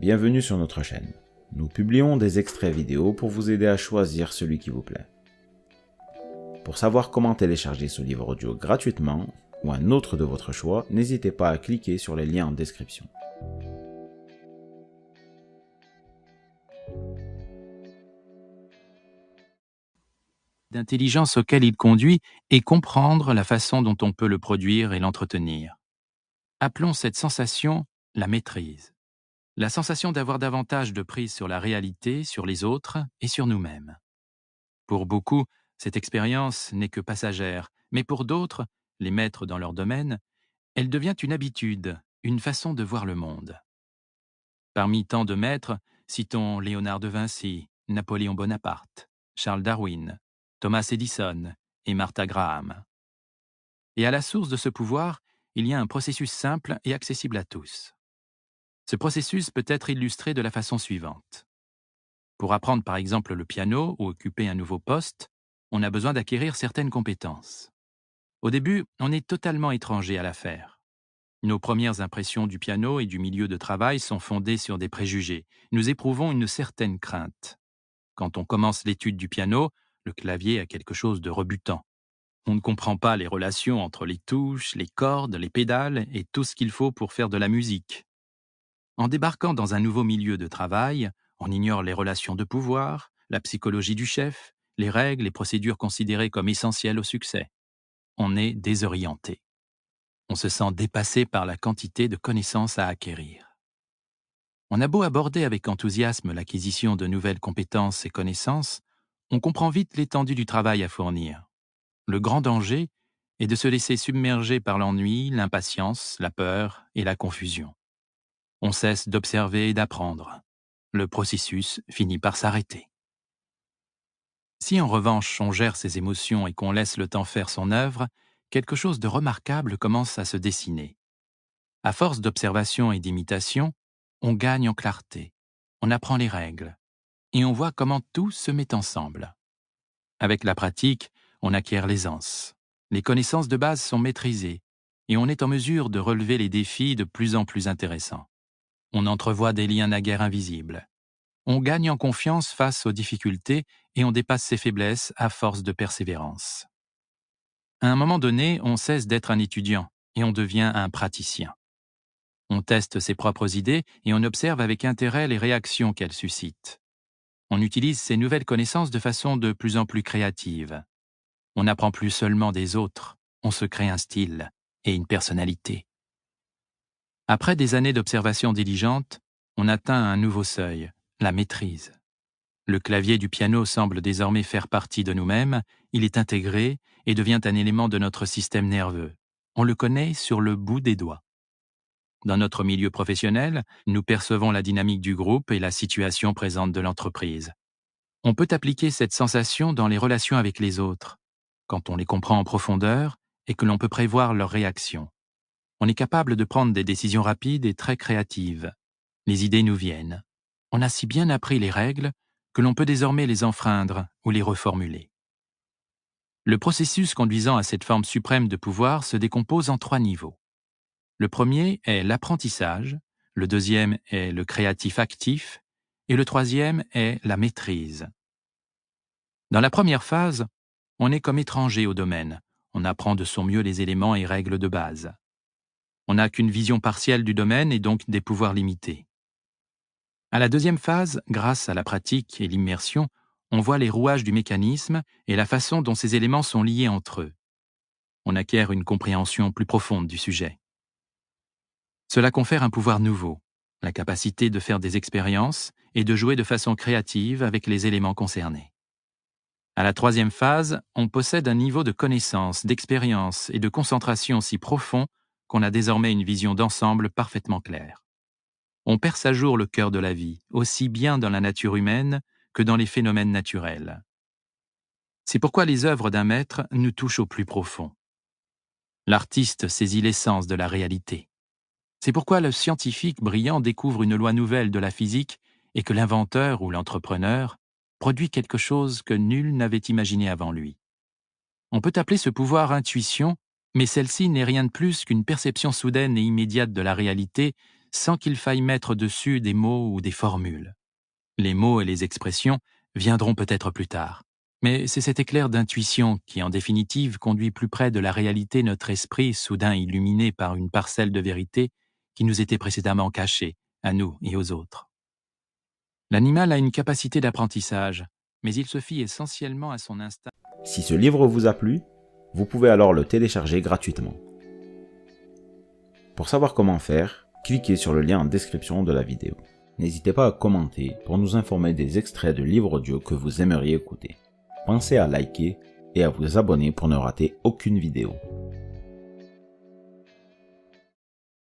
bienvenue sur notre chaîne. Nous publions des extraits vidéo pour vous aider à choisir celui qui vous plaît. Pour savoir comment télécharger ce livre audio gratuitement, ou un autre de votre choix, n'hésitez pas à cliquer sur les liens en description. D'intelligence auquel il conduit et comprendre la façon dont on peut le produire et l'entretenir. Appelons cette sensation la maîtrise. La sensation d'avoir davantage de prise sur la réalité, sur les autres et sur nous-mêmes. Pour beaucoup, cette expérience n'est que passagère, mais pour d'autres, les maîtres dans leur domaine, elle devient une habitude, une façon de voir le monde. Parmi tant de maîtres, citons Léonard de Vinci, Napoléon Bonaparte, Charles Darwin, Thomas Edison et Martha Graham. Et à la source de ce pouvoir, il y a un processus simple et accessible à tous. Ce processus peut être illustré de la façon suivante. Pour apprendre par exemple le piano ou occuper un nouveau poste, on a besoin d'acquérir certaines compétences. Au début, on est totalement étranger à l'affaire. Nos premières impressions du piano et du milieu de travail sont fondées sur des préjugés. Nous éprouvons une certaine crainte. Quand on commence l'étude du piano, le clavier a quelque chose de rebutant. On ne comprend pas les relations entre les touches, les cordes, les pédales et tout ce qu'il faut pour faire de la musique. En débarquant dans un nouveau milieu de travail, on ignore les relations de pouvoir, la psychologie du chef, les règles et procédures considérées comme essentielles au succès. On est désorienté. On se sent dépassé par la quantité de connaissances à acquérir. On a beau aborder avec enthousiasme l'acquisition de nouvelles compétences et connaissances, on comprend vite l'étendue du travail à fournir. Le grand danger est de se laisser submerger par l'ennui, l'impatience, la peur et la confusion. On cesse d'observer et d'apprendre. Le processus finit par s'arrêter. Si en revanche on gère ses émotions et qu'on laisse le temps faire son œuvre, quelque chose de remarquable commence à se dessiner. À force d'observation et d'imitation, on gagne en clarté, on apprend les règles, et on voit comment tout se met ensemble. Avec la pratique, on acquiert l'aisance. Les connaissances de base sont maîtrisées, et on est en mesure de relever les défis de plus en plus intéressants. On entrevoit des liens naguère invisibles. On gagne en confiance face aux difficultés et on dépasse ses faiblesses à force de persévérance. À un moment donné, on cesse d'être un étudiant et on devient un praticien. On teste ses propres idées et on observe avec intérêt les réactions qu'elles suscitent. On utilise ces nouvelles connaissances de façon de plus en plus créative. On n'apprend plus seulement des autres, on se crée un style et une personnalité. Après des années d'observation diligente, on atteint un nouveau seuil, la maîtrise. Le clavier du piano semble désormais faire partie de nous-mêmes, il est intégré et devient un élément de notre système nerveux. On le connaît sur le bout des doigts. Dans notre milieu professionnel, nous percevons la dynamique du groupe et la situation présente de l'entreprise. On peut appliquer cette sensation dans les relations avec les autres, quand on les comprend en profondeur et que l'on peut prévoir leurs réactions. On est capable de prendre des décisions rapides et très créatives. Les idées nous viennent. On a si bien appris les règles que l'on peut désormais les enfreindre ou les reformuler. Le processus conduisant à cette forme suprême de pouvoir se décompose en 3 niveaux. Le premier est l'apprentissage, le deuxième est le créatif actif et le troisième est la maîtrise. Dans la première phase, on est comme étranger au domaine. On apprend de son mieux les éléments et règles de base. On n'a qu'une vision partielle du domaine et donc des pouvoirs limités. À la deuxième phase, grâce à la pratique et l'immersion, on voit les rouages du mécanisme et la façon dont ces éléments sont liés entre eux. On acquiert une compréhension plus profonde du sujet. Cela confère un pouvoir nouveau, la capacité de faire des expériences et de jouer de façon créative avec les éléments concernés. À la troisième phase, on possède un niveau de connaissance, d'expérience et de concentration si profond qu'on a désormais une vision d'ensemble parfaitement claire. On perce à jour le cœur de la vie, aussi bien dans la nature humaine que dans les phénomènes naturels. C'est pourquoi les œuvres d'un maître nous touchent au plus profond. L'artiste saisit l'essence de la réalité. C'est pourquoi le scientifique brillant découvre une loi nouvelle de la physique et que l'inventeur ou l'entrepreneur produit quelque chose que nul n'avait imaginé avant lui. On peut appeler ce pouvoir intuition, mais celle-ci n'est rien de plus qu'une perception soudaine et immédiate de la réalité sans qu'il faille mettre dessus des mots ou des formules. Les mots et les expressions viendront peut-être plus tard. Mais c'est cet éclair d'intuition qui, en définitive, conduit plus près de la réalité notre esprit, soudain illuminé par une parcelle de vérité qui nous était précédemment cachée, à nous et aux autres. L'animal a une capacité d'apprentissage, mais il se fie essentiellement à son instinct. Si ce livre vous a plu, vous pouvez alors le télécharger gratuitement. Pour savoir comment faire, cliquez sur le lien en description de la vidéo. N'hésitez pas à commenter pour nous informer des extraits de livres audio que vous aimeriez écouter. Pensez à liker et à vous abonner pour ne rater aucune vidéo.